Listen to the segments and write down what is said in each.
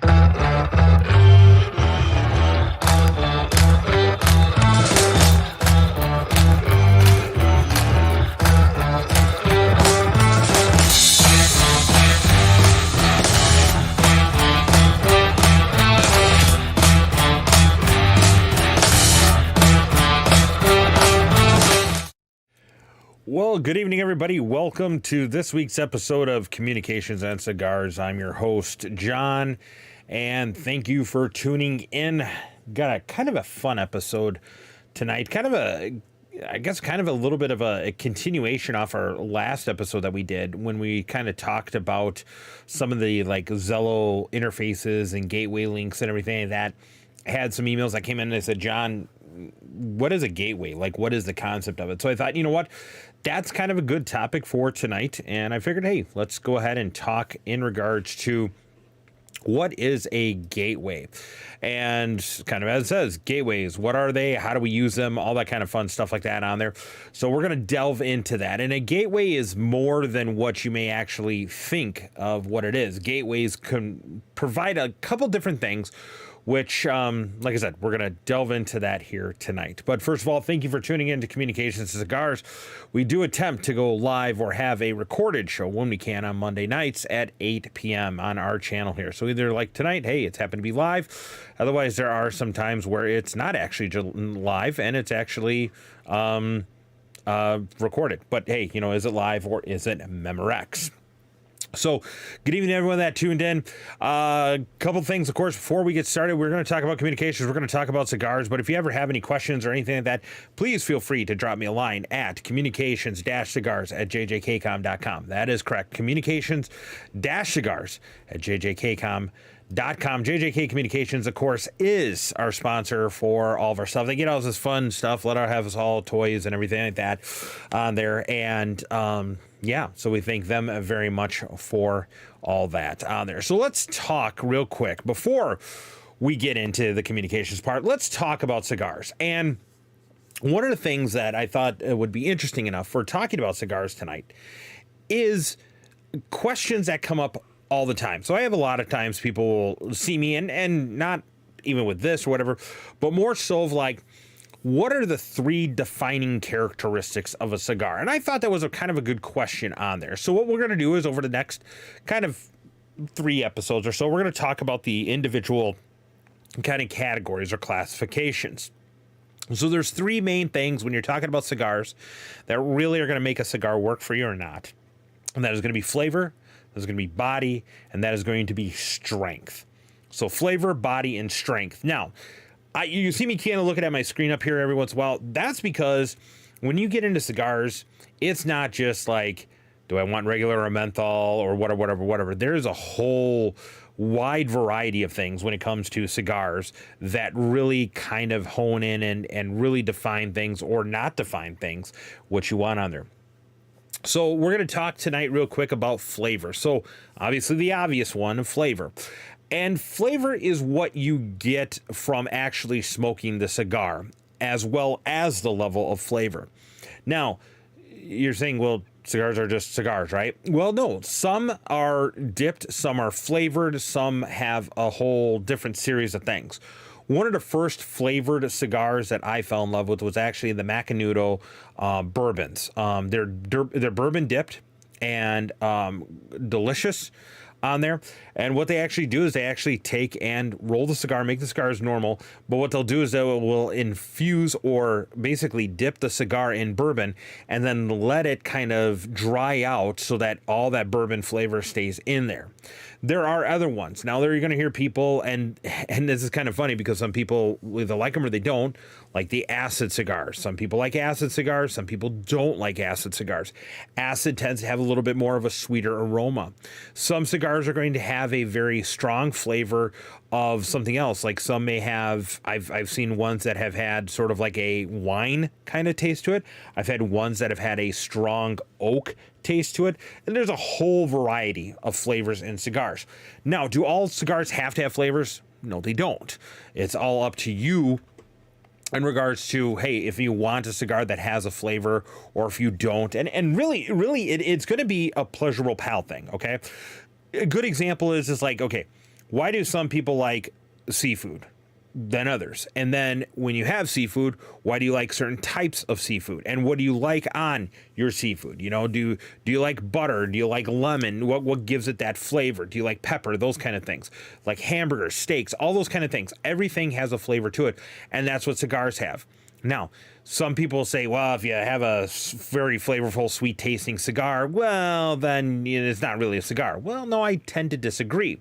Well, good evening, everybody. Welcome to this week's episode of Communications and Cigars. I'm your host, John, and thank you for tuning in. Got a kind of a fun episode tonight. Kind of a little bit of a continuation off our last episode that we did when we kind of talked about some of the like Zello interfaces and gateway links and everything like that. Had some emails that came in and they said, John, what is a gateway? Like, what is the concept of it? So I thought, you know what? That's kind of a good topic for tonight. And I figured, hey, let's go ahead and talk in regards to what is a gateway, and kind of as it says, gateways, what are they? How do we use them? All that kind of fun stuff like that on there. So we're going to delve into that. And a gateway is more than what you may actually think of what it is. Gateways can provide a couple different things, which, like I said, we're going to delve into that here tonight. But first of all, thank you for tuning in to Communications Cigars. We do attempt to go live or have a recorded show when we can on Monday nights at 8 p.m. on our channel here. So either like tonight, hey, it's happened to be live. Otherwise, there are some times where it's not actually live and it's actually recorded. But hey, you know, is it live or is it Memorex? So, good evening to everyone that tuned in. Couple things, of course, before we get started, we're going to talk about communications. We're going to talk about cigars. But if you ever have any questions or anything like that, please feel free to drop me a line at communications-cigars@jjkcom.com. That is correct. Communications-cigars@jjkcom.com. JJK Communications, of course, is our sponsor for all of our stuff. They get all this fun stuff, let our have us all toys and everything like that on there. And yeah, so we thank them very much for all that on there. So let's talk real quick before we get into the communications part. Let's talk about cigars. And one of the things that I thought would be interesting enough for talking about cigars tonight is questions that come up all the time. So I have a lot of times people will see me and not even with this or whatever, but more so of like, what are the three defining characteristics of a cigar? And I thought that was a kind of a good question on there. So what we're going to do is over the next kind of 3 episodes or so, we're going to talk about the individual kind of categories or classifications. So there's 3 main things when you're talking about cigars that really are going to make a cigar work for you or not. And that is going to be flavor, there's going to be body, and that is going to be strength. So flavor, body, and strength. Now, you see me kind of looking at my screen up here every once in a while. That's because when you get into cigars, it's not just like, do I want regular or menthol or whatever. There's a whole wide variety of things when it comes to cigars that really kind of hone in and really define things or not define things, what you want on there. So we're going to talk tonight real quick about flavor. So obviously the obvious one, flavor. And flavor is what you get from actually smoking the cigar, as well as the level of flavor. Now, you're saying, well, cigars are just cigars, right? Well, no, some are dipped, some are flavored, some have a whole different series of things. One of the first flavored cigars that I fell in love with was actually the Macanudo bourbons. They're bourbon dipped and delicious on there. And what they actually do is they actually take and roll the cigar, make the cigars normal. But what they'll do is they will infuse or basically dip the cigar in bourbon and then let it kind of dry out so that all that bourbon flavor stays in there. There are other ones. Now, there you're going to hear people, and this is kind of funny because some people either like them or they don't, like the acid cigars. Some people like acid cigars. Some people don't like acid cigars. Acid tends to have a little bit more of a sweeter aroma. Some cigars are going to have a very strong flavor of something else. Like some may have, I've seen ones that have had sort of like a wine kind of taste to it. I've had ones that have had a strong oak taste to it. And there's a whole variety of flavors in cigars. Now, do all cigars have to have flavors? No, they don't. It's all up to you in regards to, hey, if you want a cigar that has a flavor or if you don't. And really, it's going to be a pleasurable palate thing, okay? A good example is like, okay, Why do some people like seafood than others? And then when you have seafood, why do you like certain types of seafood? And what do you like on your seafood? You know, do you like butter? Do you like lemon? What gives it that flavor? Do you like pepper? Those kind of things. Like hamburgers, steaks, all those kind of things. Everything has a flavor to it, and that's what cigars have. Now, some people say, well, if you have a very flavorful, sweet tasting cigar, well, then it's not really a cigar. Well, no, I tend to disagree,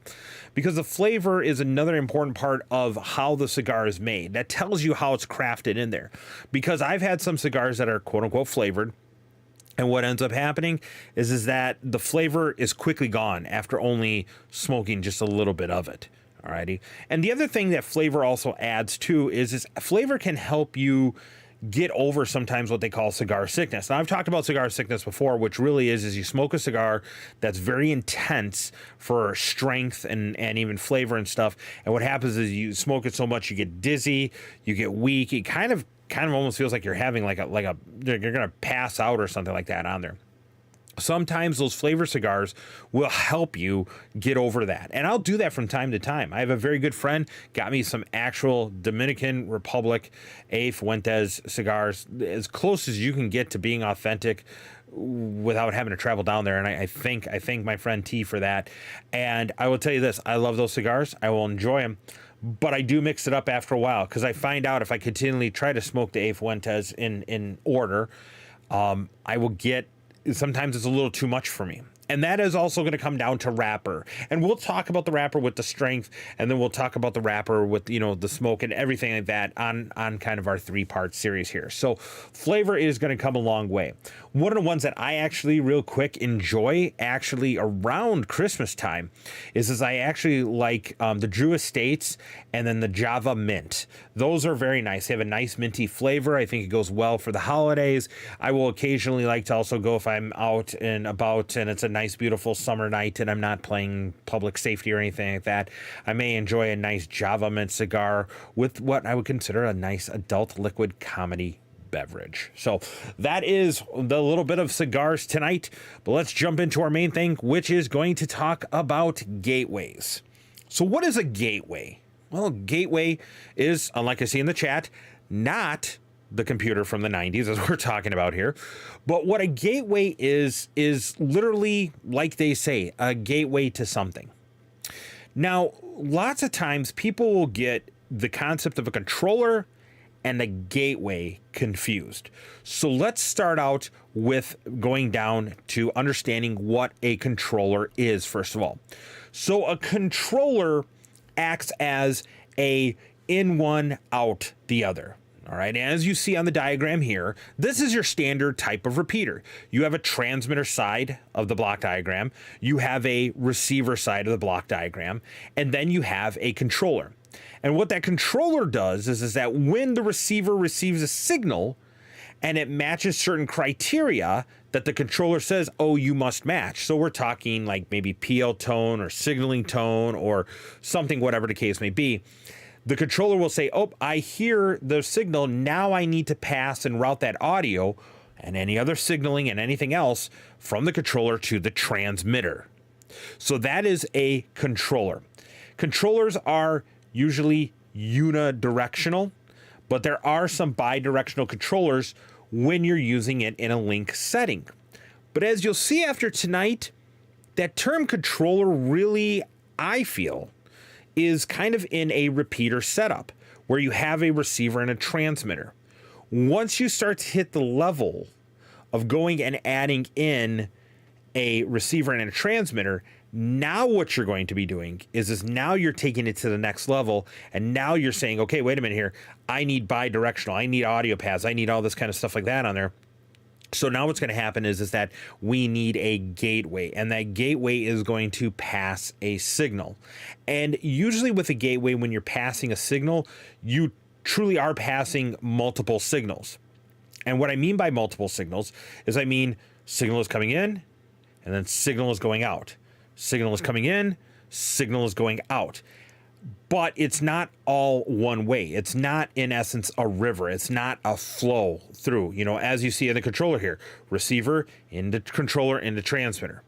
because the flavor is another important part of how the cigar is made. That tells you how it's crafted in there, because I've had some cigars that are quote unquote flavored. And what ends up happening is that the flavor is quickly gone after only smoking just a little bit of it. Alrighty. And the other thing that flavor also adds to is flavor can help you get over sometimes what they call cigar sickness. Now, I've talked about cigar sickness before, which really is you smoke a cigar that's very intense for strength and even flavor and stuff. And what happens is you smoke it so much, you get dizzy, you get weak. It kind of almost feels like you're having like a you're going to pass out or something like that on there. Sometimes those flavor cigars will help you get over that. And I'll do that from time to time. I have a very good friend, got me some actual Dominican Republic A. Fuentes cigars, as close as you can get to being authentic without having to travel down there. And I thank my friend T for that. And I will tell you this, I love those cigars. I will enjoy them. But I do mix it up after a while, because I find out if I continually try to smoke the A. Fuentes in order, I will get, sometimes it's a little too much for me. And that is also going to come down to wrapper. And we'll talk about the wrapper with the strength, and then we'll talk about the wrapper with, the smoke and everything like that on kind of our 3-part series here. So flavor is going to come a long way. One of the ones that I actually real quick enjoy actually around Christmas time is I actually like the Drew Estates and then the Java Mint. Those are very nice. They have a nice minty flavor. I think it goes well for the holidays. I will occasionally like to also go if I'm out and about and it's a nice beautiful summer night and I'm not playing public safety or anything like that, I may enjoy a nice Java Mint cigar with what I would consider a nice adult liquid comedy beverage. So that is the little bit of cigars tonight, but let's jump into our main thing, which is going to talk about gateways. So what is a gateway? Well, a gateway is, unlike I see in the chat, not the computer from the 90s, as we're talking about here. But what a gateway is literally, like they say, a gateway to something. Now, lots of times people will get the concept of a controller and a gateway confused. So let's start out with going down to understanding what a controller is, first of all. So a controller acts as a in one, out the other. All right, and as you see on the diagram here, this is your standard type of repeater. You have a transmitter side of the block diagram, you have a receiver side of the block diagram, and then you have a controller. And what that controller does is that when the receiver receives a signal and it matches certain criteria that the controller says, oh, you must match. So we're talking like maybe PL tone or signaling tone or something, whatever the case may be. The controller will say, oh, I hear the signal. Now I need to pass and route that audio and any other signaling and anything else from the controller to the transmitter. So that is a controller. Controllers are usually unidirectional, but there are some bidirectional controllers when you're using it in a link setting. But as you'll see after tonight, that term controller really, I feel, is kind of in a repeater setup where you have a receiver and a transmitter. Once you start to hit the level of going and adding in a receiver and a transmitter, now what you're going to be doing is now you're taking it to the next level, and now you're saying, okay, wait a minute here, I need bidirectional, I need audio paths, I need all this kind of stuff like that on there. So now what's going to happen is that we need a gateway, and that gateway is going to pass a signal. And usually with a gateway, when you're passing a signal, you truly are passing multiple signals. And what I mean by multiple signals is I mean signal is coming in, and then signal is going out. Signal is coming in, signal is going out. But it's not all one way. It's not, in essence, a river. It's not a flow through, as you see in the controller here. Receiver into controller into transmitter.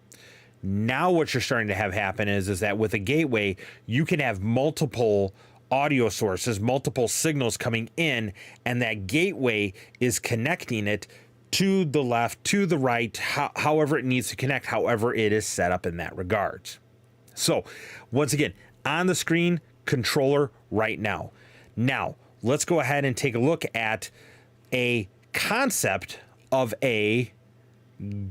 Now what you're starting to have happen is that with a gateway, you can have multiple audio sources, multiple signals coming in, and that gateway is connecting it to the left, to the right, however it needs to connect, however it is set up in that regards. So once again, on the screen, controller right now. Now, let's go ahead and take a look at a concept of a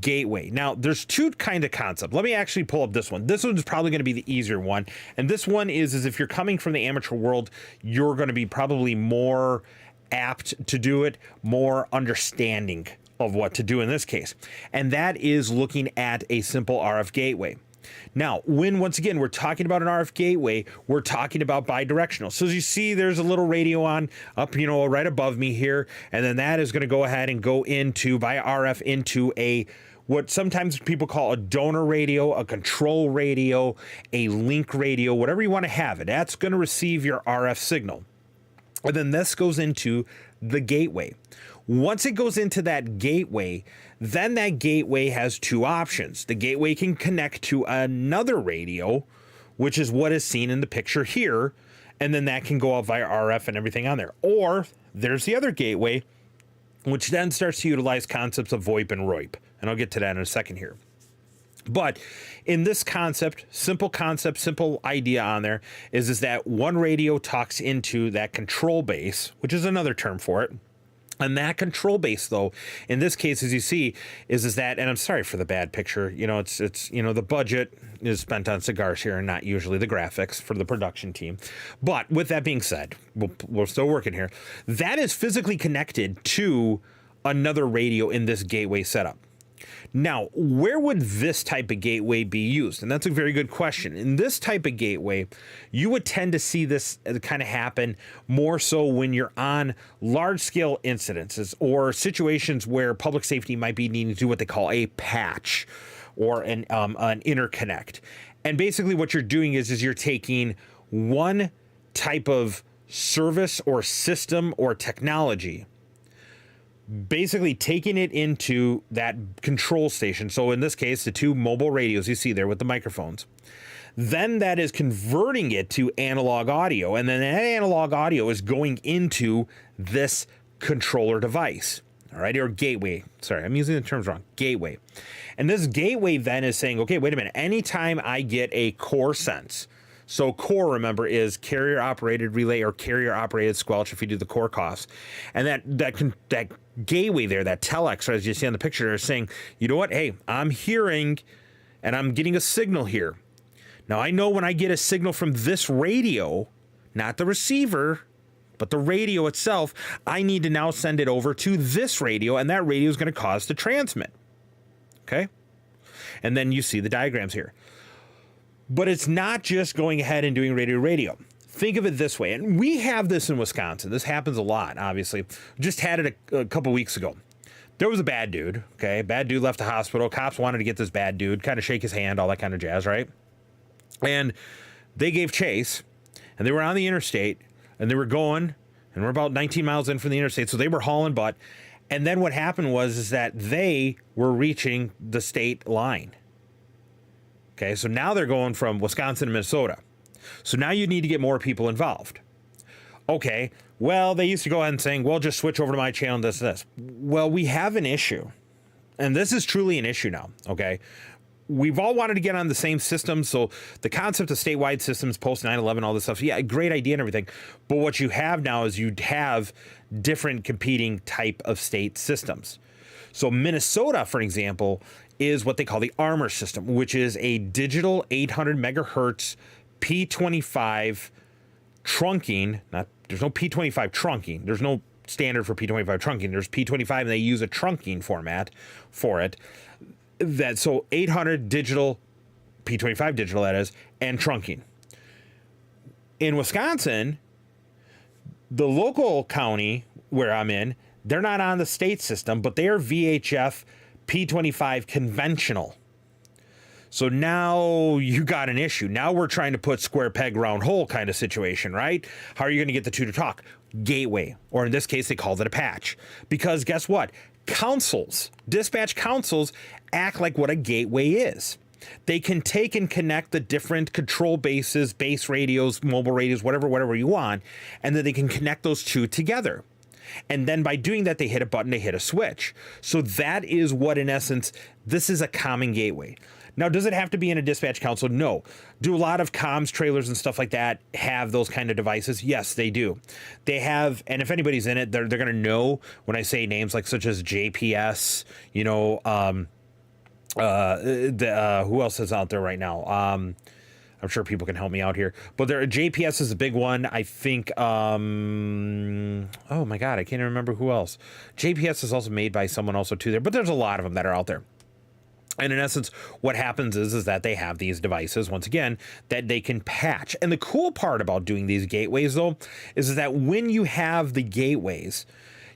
gateway. Now, there's two kind of concepts. Let me actually pull up this one. This one's probably going to be the easier one. And this one is if you're coming from the amateur world, you're going to be probably more apt to do it, more understanding of what to do in this case. And that is looking at a simple RF gateway. Now, once again, we're talking about an RF gateway, we're talking about bidirectional. So as you see, there's a little radio on up, right above me here. And then that is going to go ahead and go into, by RF, into what sometimes people call a donor radio, a control radio, a link radio, whatever you want to have it. That's going to receive your RF signal. And then this goes into the gateway. Once it goes into that gateway, then that gateway has two options. The gateway can connect to another radio, which is what is seen in the picture here, and then that can go out via RF and everything on there. Or there's the other gateway, which then starts to utilize concepts of VoIP and RoIP, and I'll get to that in a second here. But in this concept, simple idea on there is that one radio talks into that control base, which is another term for it. And that control base, though, in this case, as you see, is that, and I'm sorry for the bad picture, it's the budget is spent on cigars here and not usually the graphics for the production team. But with that being said, we're still working here. That is physically connected to another radio in this gateway setup. Now, where would this type of gateway be used? And that's a very good question. In this type of gateway, you would tend to see this kind of happen more so when you're on large-scale incidences or situations where public safety might be needing to do what they call a patch or an interconnect. And basically what you're doing is you're taking one type of service or system or technology, basically taking it into that control station. So in this case, the two mobile radios you see there with the microphones. Then that is converting it to analog audio. And then that analog audio is going into this controller device. All right, or gateway. Sorry, I'm using the terms wrong. Gateway. And this gateway then is saying, okay, wait a minute. Anytime I get a core sense. So core, remember, is carrier operated relay or carrier operated squelch if you do the core coughs. And that gateway there, that telex, as you see on the picture, is saying, you know what? Hey, I'm hearing and I'm getting a signal here. Now I know when I get a signal from this radio, not the receiver, but the radio itself, I need to now send it over to this radio, and that radio is going to cause to transmit. Okay? And then you see the diagrams here. But it's not just going ahead and doing radio. Think of it this way, and we have this in Wisconsin. This happens a lot, obviously. Just had it a couple weeks ago. There was a bad dude, okay? Bad dude left the hospital. Cops wanted to get this bad dude, kind of shake his hand, all that kind of jazz, right? And they gave chase, and they were on the interstate, and they were going, and we're about 19 miles in from the interstate, so they were hauling butt. And then what happened was that they were reaching the state line. Okay, so now they're going from Wisconsin to Minnesota. So now you need to get more people involved. Okay, well, they used to go ahead and saying, well, just switch over to my channel, this. Well, we have an issue. And this is truly an issue now, okay? We've all wanted to get on the same system. So the concept of statewide systems, post 9/11, all this stuff, yeah, great idea and everything. But what you have now is you have different competing type of state systems. So Minnesota, for example, is what they call the Armor system, which is a digital 800 megahertz P25 trunking. There's no P25 trunking. There's no standard for P25 trunking. There's P25, and they use a trunking format for it. So 800 digital, P25 digital, that is, and trunking. In Wisconsin, the local county where I'm in, they're not on the state system, but they are VHF P25 conventional. So now you got an issue. Now we're trying to put square peg round hole kind of situation, right? How are you going to get the two to talk? Gateway, or in this case, they called it a patch. Because guess what? Councils, dispatch councils act like what a gateway is. they can take and connect the different control bases, base radios, mobile radios, whatever you want, and then they can connect those two together. And then by doing that, they hit a button, they hit a switch. So that is what, in essence, this is a common gateway. Now, does it have to be in a dispatch console? No. Do a lot of comms trailers and stuff like that have those kind of devices? Yes, they do. They have, and if anybody's in it, they're going to know when I say names like such as JPS, you know, who else is out there right now? I'm sure people can help me out here, but JPS is a big one. I think, oh my God, I can't even remember who else. JPS is also made by someone also too there, but there's a lot of them that are out there. And in essence, what happens is that they have these devices, once again, that they can patch. And the cool part about doing these gateways, though, is that when you have the gateways,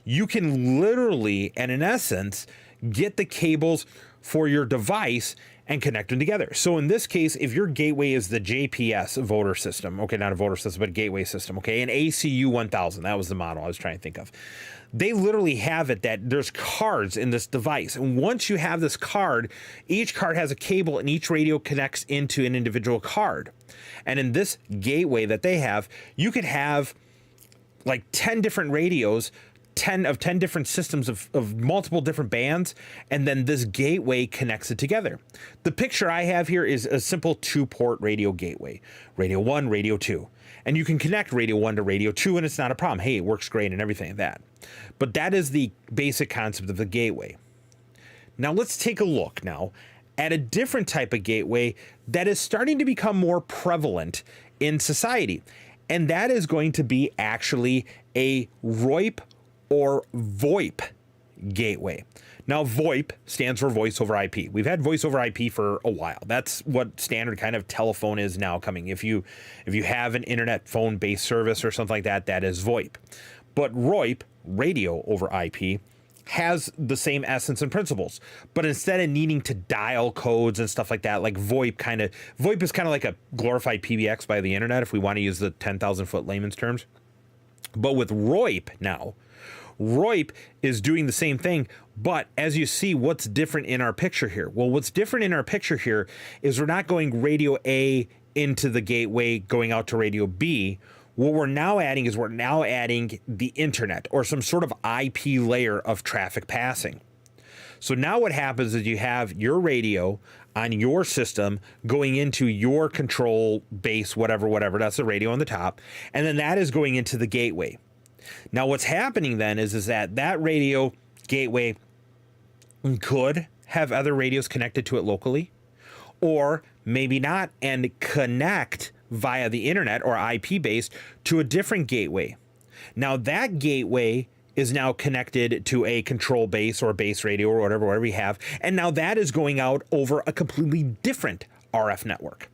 you can literally, and in essence, get the cables for your device and connect them together. So in this case, if your gateway is the JPS voter system, okay, not a voter system, but a gateway system, okay, an ACU 1000, that was the model I was trying to think of. They literally have it that there's cards in this device. And once you have this card, each card has a cable and each radio connects into an individual card. And in this gateway that they have, you could have like 10 different radios, 10 different systems of multiple different bands, and then this gateway connects it together. The picture I have here is a simple 2-port radio gateway. Radio 1, Radio 2. And you can connect Radio 1 to Radio 2 and it's not a problem. Hey, it works great and everything like that. But that is the basic concept of the gateway. Now let's take a look now at a different type of gateway that is starting to become more prevalent in society. And that is going to be actually a ROIP or VoIP gateway. Now, VoIP stands for voice over IP. We've had voice over IP for a while. That's what standard kind of telephone is now coming. If you have an internet phone based service or something like that, that is VoIP. But ROIP, radio over IP, has the same essence and principles. But instead of needing to dial codes and stuff like that, like VoIP is kind of like a glorified PBX by the internet, if we want to use the 10,000 foot layman's terms. But with ROIP now, ROIP is doing the same thing, but as you see, what's different in our picture here? Well, what's different in our picture here is we're not going radio A into the gateway going out to radio B. What we're now adding is the internet or some sort of IP layer of traffic passing. So now what happens is you have your radio on your system going into your control base, whatever, that's the radio on the top, and then that is going into the gateway. Now what's happening then is that radio gateway could have other radios connected to it locally, or maybe not, and connect via the internet or IP based to a different gateway. Now that gateway is now connected to a control base or base radio or whatever you have, and now that is going out over a completely different RF network.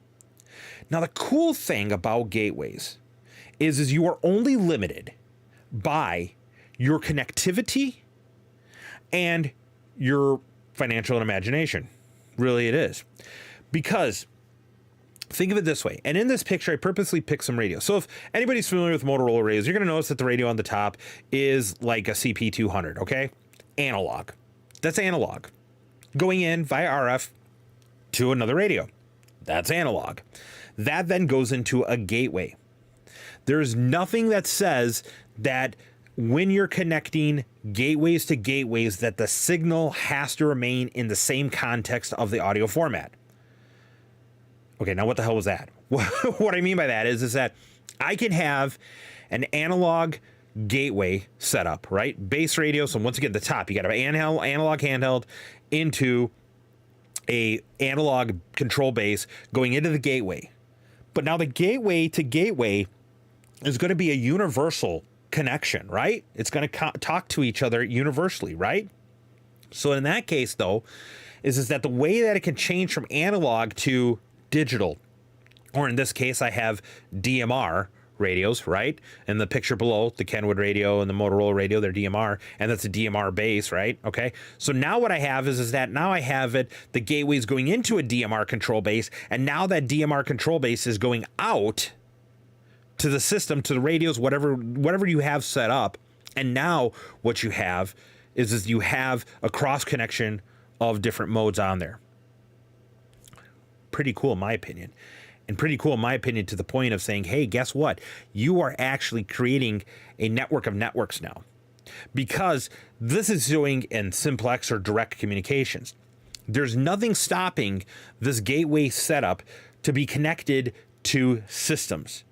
Now the cool thing about gateways is you are only limited by your connectivity and your financial and imagination. Really it is. Because think of it this way, and in this picture I purposely picked some radio. So if anybody's familiar with Motorola radios, you're going to notice that the radio on the top is like a CP200, okay? Analog. That's analog. Going in via RF to another radio. That's analog. That then goes into a gateway. There's nothing that says that when you're connecting gateways to gateways that the signal has to remain in the same context of the audio format. Okay, now what the hell was that? What I mean by that is that I can have an analog gateway set up, right? Base radio. So once you get to the top, you got an analog handheld into a analog control base going into the gateway. But now the gateway to gateway is going to be a universal connection, right? It's going to talk to each other universally, right? So in that case, though, is that the way that it can change from analog to digital, or in this case, I have DMR radios, right? And the picture below, the Kenwood radio and the Motorola radio, they're DMR, and that's a DMR base, right? Okay. So now what I have is that now I have the gateways going into a DMR control base, and now that DMR control base is going out to the system, to the radios, whatever you have set up. And now what you have is you have a cross connection of different modes on there. pretty cool in my opinion. And pretty cool in my opinion to the point of saying, hey, guess what? You are actually creating a network of networks now. Because this is doing in simplex or direct communications. There's nothing stopping this gateway setup to be connected to systems.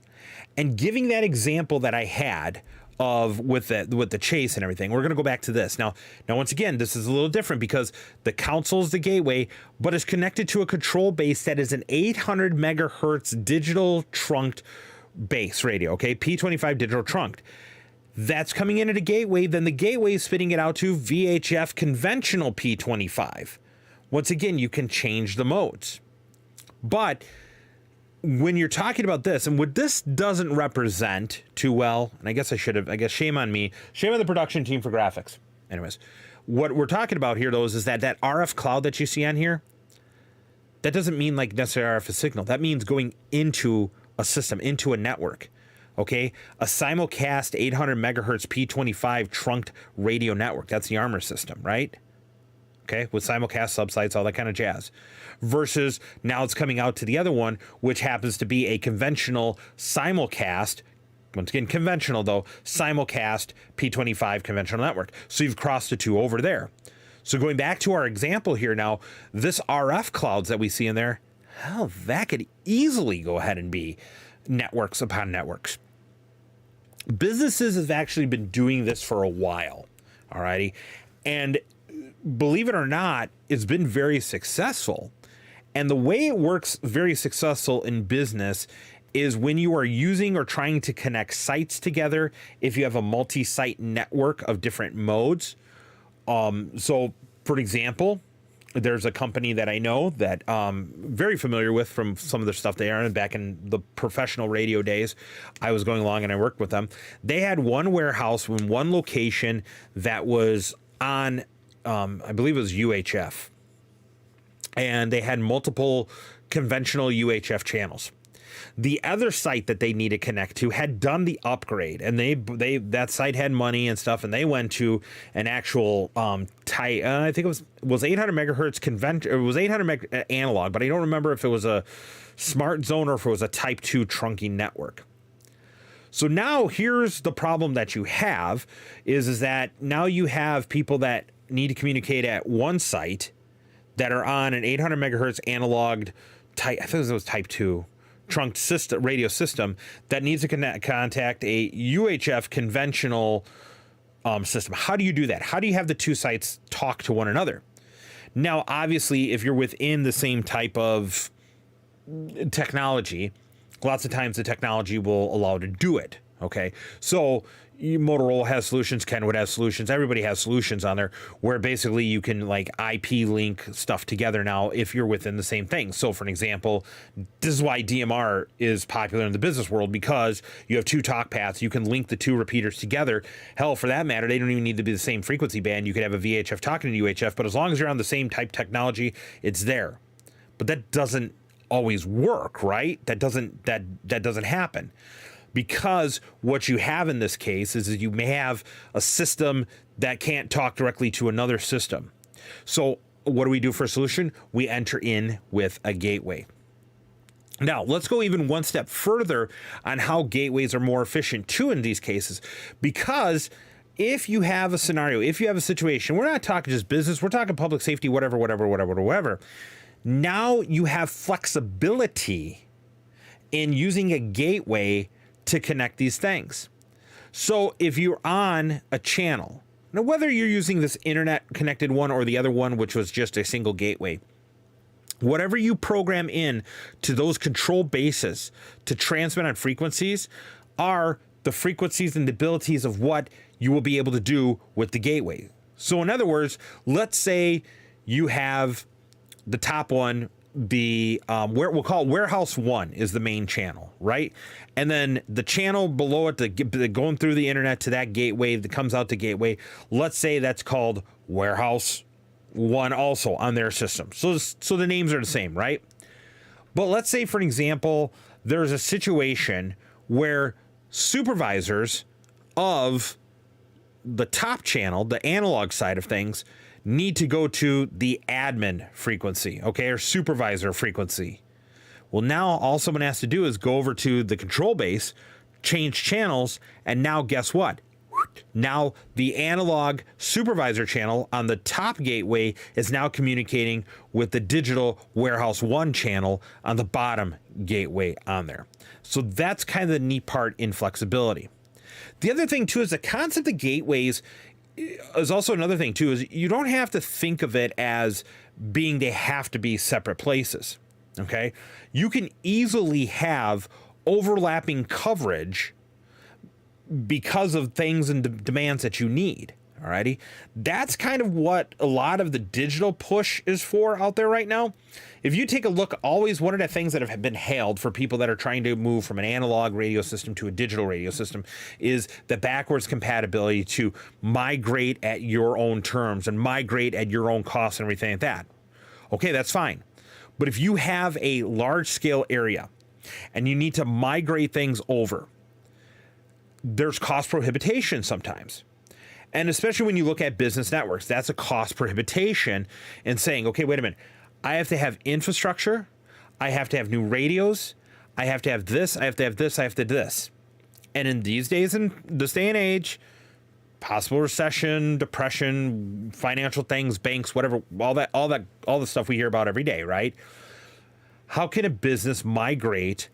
And giving that example that I had of with the chase and everything, we're going to go back to this. Now once again, this is a little different because the console is the gateway, but it's connected to a control base that is an 800 megahertz digital trunked base radio, okay? P25 digital trunked. That's coming in at a gateway, then the gateway is spitting it out to VHF conventional P25. Once again, you can change the modes. But when you're talking about this, and what this doesn't represent too well, and I guess shame on me, shame on the production team for graphics. Anyways, what we're talking about here, though, is that RF cloud that you see on here, that doesn't mean like necessarily RF signal. That means going into a system, into a network. Okay, a simulcast 800 megahertz P25 trunked radio network. That's the Armor system, right? Okay, with simulcast subsites, all that kind of jazz. Versus now it's coming out to the other one, which happens to be a conventional simulcast, once again conventional though, simulcast P25 conventional network. So you've crossed the two over there. So going back to our example here now, this RF clouds that we see in there, hell, that could easily go ahead and be networks upon networks. Businesses have actually been doing this for a while, alrighty, and believe it or not, it's been very successful. And the way it works very successful in business is when you are using or trying to connect sites together, if you have a multi-site network of different modes. So for example, there's a company that I know that very familiar with from some of the stuff they are in back in the professional radio days. I was going along and I worked with them. They had one warehouse in one location that was on, I believe it was UHF. And they had multiple conventional UHF channels. The other site that they need to connect to had done the upgrade, and they that site had money and stuff, and they went to an actual I think it was 800 megahertz convention. It was 800 analog, but I don't remember if it was a smart zone or if it was a type 2 trunking network. So now here's the problem that you have is that now you have people that need to communicate at one site that are on an 800 megahertz analog type. I think it was type 2 trunked system, radio system that needs to contact a UHF conventional system. How do you do that? How do you have the two sites talk to one another? Now, obviously, if you're within the same type of technology, lots of times the technology will allow to do it. Okay, so Motorola has solutions, Kenwood has solutions, everybody has solutions on there where basically you can like IP link stuff together now if you're within the same thing. So for an example, this is why DMR is popular in the business world, because you have two talk paths, you can link the two repeaters together. Hell, for that matter, they don't even need to be the same frequency band. You could have a VHF talking to UHF, but as long as you're on the same type technology, it's there. But that doesn't always work, right? That doesn't happen. Because what you have in this case is you may have a system that can't talk directly to another system. So what do we do for a solution? We enter in with a gateway. Now, let's go even one step further on how gateways are more efficient too in these cases. Because if you have a scenario, if you have a situation, we're not talking just business, we're talking public safety, whatever. Now you have flexibility in using a gateway to connect these things. So if you're on a channel, now whether you're using this internet connected one or the other one, which was just a single gateway, whatever you program in to those control bases to transmit on frequencies are the frequencies and the abilities of what you will be able to do with the gateway. So in other words, let's say you have the top one, where we'll call it warehouse 1 is the main channel, right? And then the channel below it, going through the internet to that gateway that comes out to gateway, let's say that's called warehouse 1 also on their system. So the names are the same, right? But let's say, for an example, there's a situation where supervisors of the top channel, the analog side of things, need to go to the admin frequency, okay, or supervisor frequency. Well, now all someone has to do is go over to the control base, change channels, and now guess what? Now the analog supervisor channel on the top gateway is now communicating with the digital warehouse 1 channel on the bottom gateway on there. So that's kind of the neat part in flexibility. The other thing too is the concept of gateways is also another thing too, is you don't have to think of it as being they have to be separate places. Okay. You can easily have overlapping coverage because of things and demands that you need. Alrighty. That's kind of what a lot of the digital push is for out there right now. If you take a look, always one of the things that have been hailed for people that are trying to move from an analog radio system to a digital radio system is the backwards compatibility to migrate at your own terms and migrate at your own costs and everything like that. Okay, that's fine. But if you have a large scale area and you need to migrate things over, there's cost prohibition sometimes. And especially when you look at business networks, that's a cost prohibition in saying, okay, wait a minute, I have to have infrastructure, I have to have new radios, I have to have this, I have to have this, I have to have this. And in these days, in this day and age, possible recession, depression, financial things, banks, whatever, all the stuff we hear about every day, right? How can a business migrate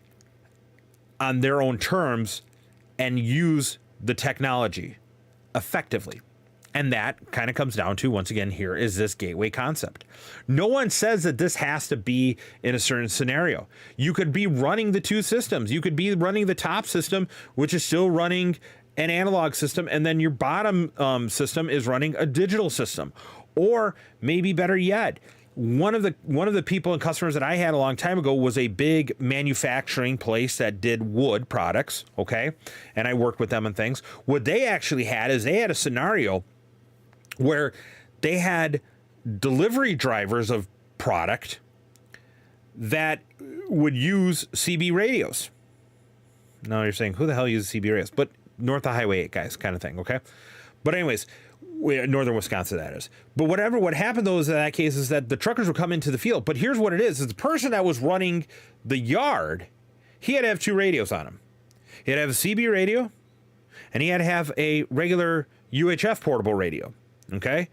on their own terms and use the technology effectively? And that kind of comes down to, once again, here is this gateway concept. No one says that this has to be in a certain scenario. You could be running the two systems. You could be running the top system, which is still running an analog system, and then your bottom system is running a digital system. Or maybe better yet, one of the people and customers that I had a long time ago was a big manufacturing place that did wood products, okay? And I worked with them and things. What they actually had is they had a scenario where they had delivery drivers of product that would use CB radios. Now you're saying, who the hell uses CB radios? But north of Highway 8 guys kind of thing, okay? But anyways, northern Wisconsin, that is. But what happened though is in that case is that the truckers would come into the field. But here's what it is the person that was running the yard, he had to have two radios on him. He had to have a CB radio, and he had to have a regular UHF portable radio, okay?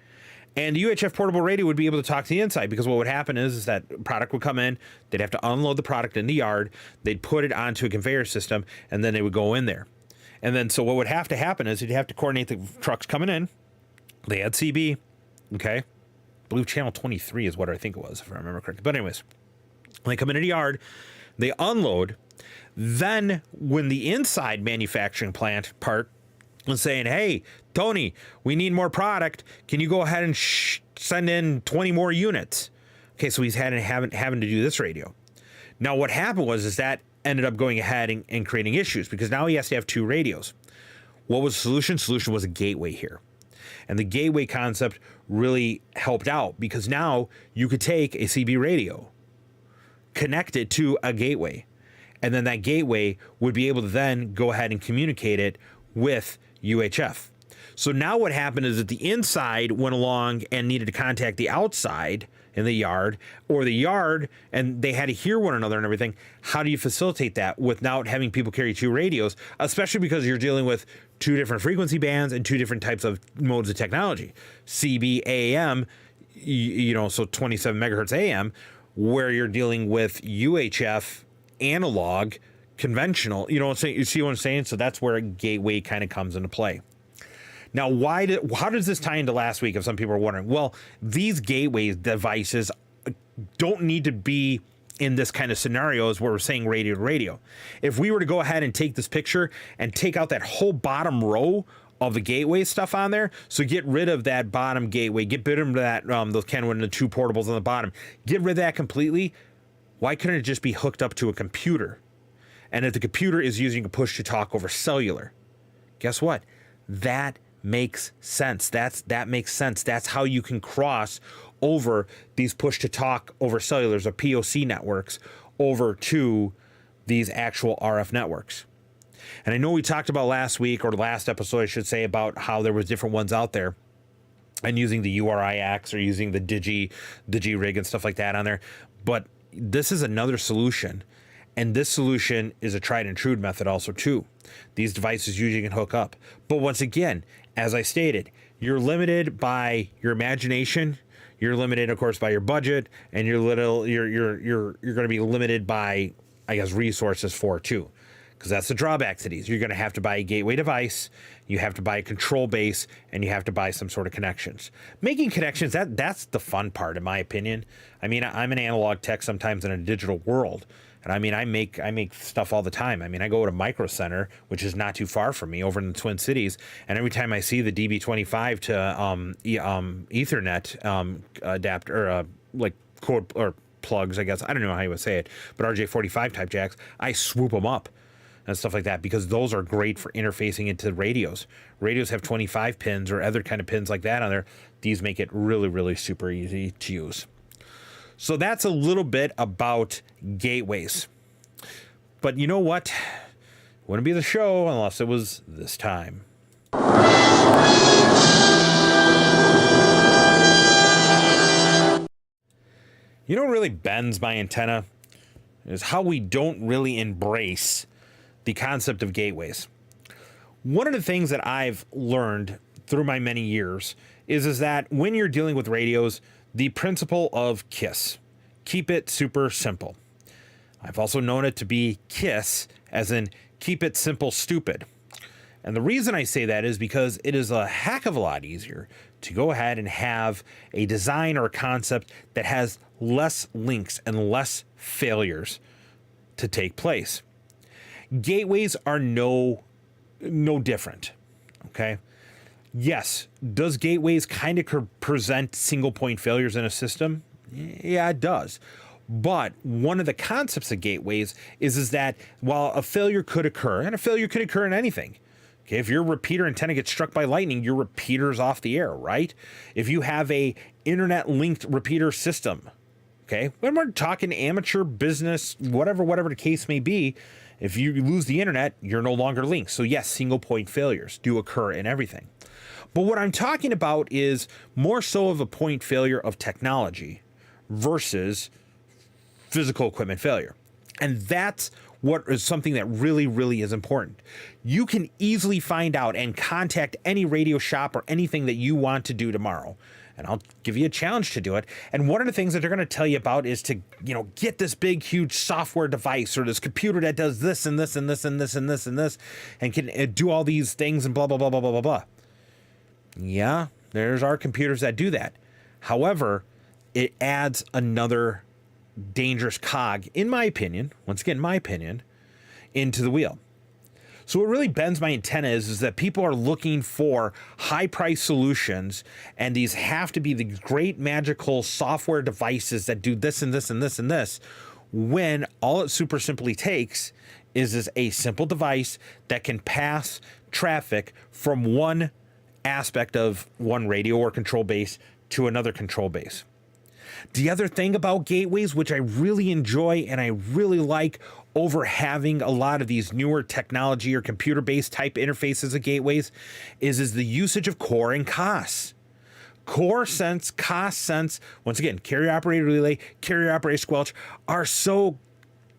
And the UHF portable radio would be able to talk to the inside, because what would happen is that product would come in, they'd have to unload the product in the yard, they'd put it onto a conveyor system, and then they would go in there. And then so what would have to happen is you'd have to coordinate the trucks coming in. They had CB, okay? I believe channel 23 is what I think it was, if I remember correctly. But anyways, they come into the yard, they unload. Then when the inside manufacturing plant part was saying, hey, Tony, we need more product. Can you go ahead and send in 20 more units? Okay, so he's having to do this radio. Now what happened is that ended up going ahead and creating issues, because now he has to have two radios. What was the solution? Solution was a gateway here. And the gateway concept really helped out, because now you could take a CB radio, connect it to a gateway, and then that gateway would be able to then go ahead and communicate it with UHF. So now what happened is that the inside went along and needed to contact the outside in the yard, or the yard, and they had to hear one another and everything. How do you facilitate that without having people carry two radios, especially because you're dealing with two different frequency bands and two different types of modes of technology? CB AM, so 27 megahertz AM, where you're dealing with UHF analog conventional, you see what I'm saying? So that's where a gateway kind of comes into play. Now, how does this tie into last week, if some people are wondering? Well, these gateway devices don't need to be in this kind of scenarios where we're saying radio to radio. If we were to go ahead and take this picture and take out that whole bottom row of the gateway stuff on there, so get rid of that bottom gateway, get rid of that those Kenwood and the two portables on the bottom, get rid of that completely. Why couldn't it just be hooked up to a computer? And if the computer is using a push to talk over cellular, guess what? That makes sense. That makes sense. That's how you can cross over these push to talk over cellulars or POC networks over to these actual RF networks. And I know we talked about last week, or the last episode, I should say, about how there was different ones out there and using the URIX or using the Digi rig and stuff like that on there. But this is another solution. And this solution is a tried and true method also too. These devices usually can hook up. But once again, as I stated, you're limited by your imagination. You're limited, of course, by your budget, and you're going to be limited by, I guess, resources for it too. Because that's the drawback to these. You're going to have to buy a gateway device, you have to buy a control base, and you have to buy some sort of connections. Making connections, that's the fun part, in my opinion. I mean, I'm an analog tech sometimes in a digital world. And I mean, I make stuff all the time. I mean, I go to Micro Center, which is not too far from me, over in the Twin Cities, and every time I see the DB25 to Ethernet adapter, like cord or plugs, I guess, I don't know how you would say it, but RJ45 type jacks, I swoop them up and stuff like that, because those are great for interfacing into radios. Radios have 25 pins or other kind of pins like that on there. These make it really, really super easy to use. So that's a little bit about gateways. But you know what? Wouldn't be the show unless it was this time. You know what really bends my antenna is how we don't really embrace the concept of gateways. One of the things that I've learned through my many years is that when you're dealing with radios, the principle of KISS. Keep it super simple. I've also known it to be KISS, as in keep it simple, stupid. And the reason I say that is because it is a heck of a lot easier to go ahead and have a design or a concept that has less links and less failures to take place. Gateways are no different, okay? Yes, does gateways kind of present single point failures in a system? Yeah, it does. But one of the concepts of gateways is that while a failure could occur, and a failure could occur in anything. Okay, if your repeater antenna gets struck by lightning, your repeater's off the air, right? If you have a internet linked repeater system, okay, when we're talking amateur business, whatever the case may be, if you lose the internet, you're no longer linked. So yes, single point failures do occur in everything. But what I'm talking about is more so of a point failure of technology versus physical equipment failure. And that's what is something that really, really is important. You can easily find out and contact any radio shop or anything that you want to do tomorrow. And I'll give you a challenge to do it. And one of the things that they're going to tell you about is to, get this big, huge software device or this computer that does this and this and this and this and this and this and can do all these things and blah, blah, blah, blah, blah, blah, blah. Yeah, there's our computers that do that. However, it adds another dangerous cog, in my opinion, once again, my opinion, into the wheel. So what really bends my antenna is that people are looking for high price solutions, and these have to be the great magical software devices that do this and this and this and this, when all it super simply takes is a simple device that can pass traffic from one aspect of one radio or control base to another control base. The other thing about gateways, which I really enjoy and I really like over having a lot of these newer technology or computer-based type interfaces of gateways, is the usage of core and COS. Core sense, COS sense, once again, carrier operated relay, carrier operated squelch are so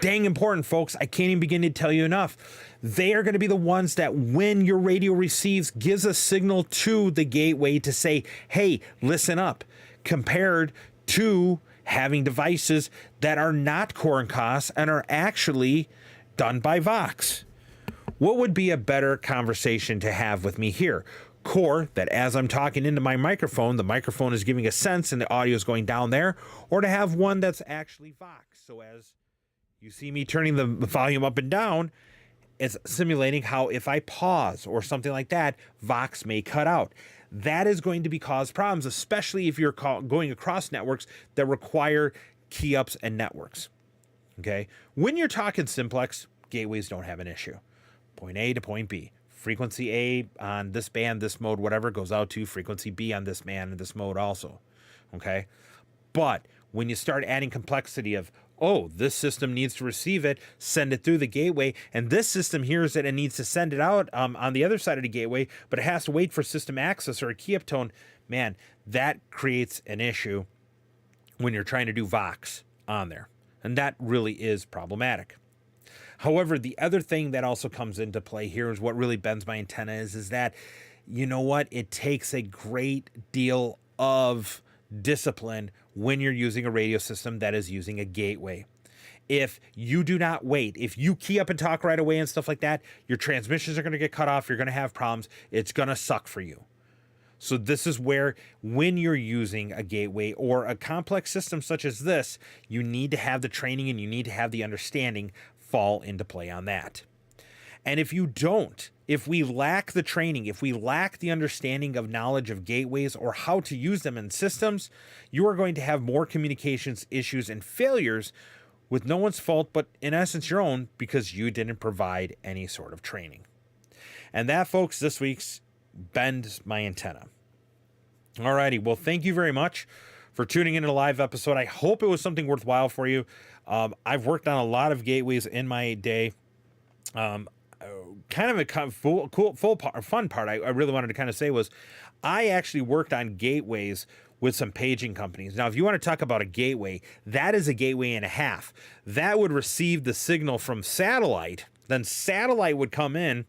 dang important, folks. I can't even begin to tell you enough. They are going to be the ones that when your radio receives, gives a signal to the gateway to say, hey, listen up, compared to having devices that are not core and COS and are actually done by Vox. What would be a better conversation to have with me here? Core, that as I'm talking into my microphone, the microphone is giving a sense and the audio is going down there, or to have one that's actually Vox. So as you see me turning the volume up and down, it's simulating how if I pause or something like that, Vox may cut out. That is going to cause problems, especially if you're going across networks that require key ups and networks. Okay. When you're talking simplex, gateways don't have an issue. Point A to point B. Frequency A on this band, this mode, whatever, goes out to frequency B on this band and this mode also. Okay. But when you start adding complexity of, oh, this system needs to receive it, send it through the gateway, and this system hears it and needs to send it out on the other side of the gateway, but it has to wait for system access or a key up tone, man, that creates an issue when you're trying to do Vox on there. And that really is problematic. However, the other thing that also comes into play here is what really bends my antenna is that, you know what? It takes a great deal of discipline when you're using a radio system that is using a gateway. If you do not wait, if you key up and talk right away and stuff like that, your transmissions are going to get cut off. You're going to have problems. It's going to suck for you. So this is where, when you're using a gateway or a complex system such as this, you need to have the training and you need to have the understanding fall into play on that. And if you don't, if we lack the training, if we lack the understanding of knowledge of gateways or how to use them in systems, you are going to have more communications issues and failures with no one's fault, but in essence your own, because you didn't provide any sort of training. And that, folks, this week's Bend My Antenna. Alrighty, well, thank you very much for tuning into the live episode. I hope it was something worthwhile for you. I've worked on a lot of gateways in my day. Kind of a fun part I really wanted to kind of say was I actually worked on gateways with some paging companies. Now, if you want to talk about a gateway, that is a gateway and a half. That would receive the signal from satellite. Then satellite would come in,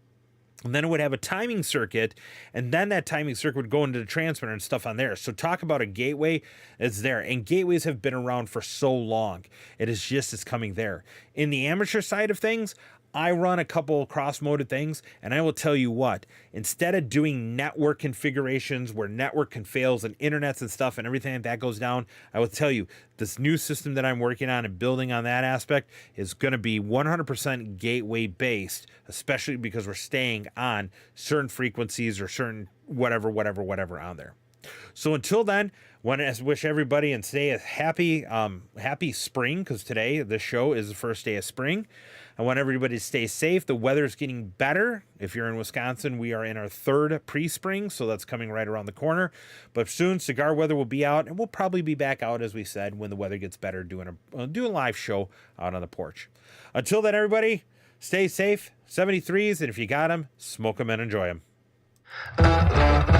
and then it would have a timing circuit, and then that timing circuit would go into the transmitter and stuff on there. So talk about a gateway, it's there. And gateways have been around for so long. It's coming there. In the amateur side of things, I run a couple cross-moded things, and I will tell you what, instead of doing network configurations where network can fails and internets and stuff and everything like that goes down, I will tell you, this new system that I'm working on and building on that aspect is going to be 100% gateway-based, especially because we're staying on certain frequencies or certain whatever on there. So until then, want to wish everybody and stay a happy spring, because today, this show is the first day of spring. I want everybody to stay safe. The weather's getting better. If you're in Wisconsin, we are in our third pre-spring, so that's coming right around the corner. But soon, cigar weather will be out, and we'll probably be back out, as we said, when the weather gets better, doing a live show out on the porch. Until then, everybody, stay safe. 73s, and if you got them, smoke them and enjoy them.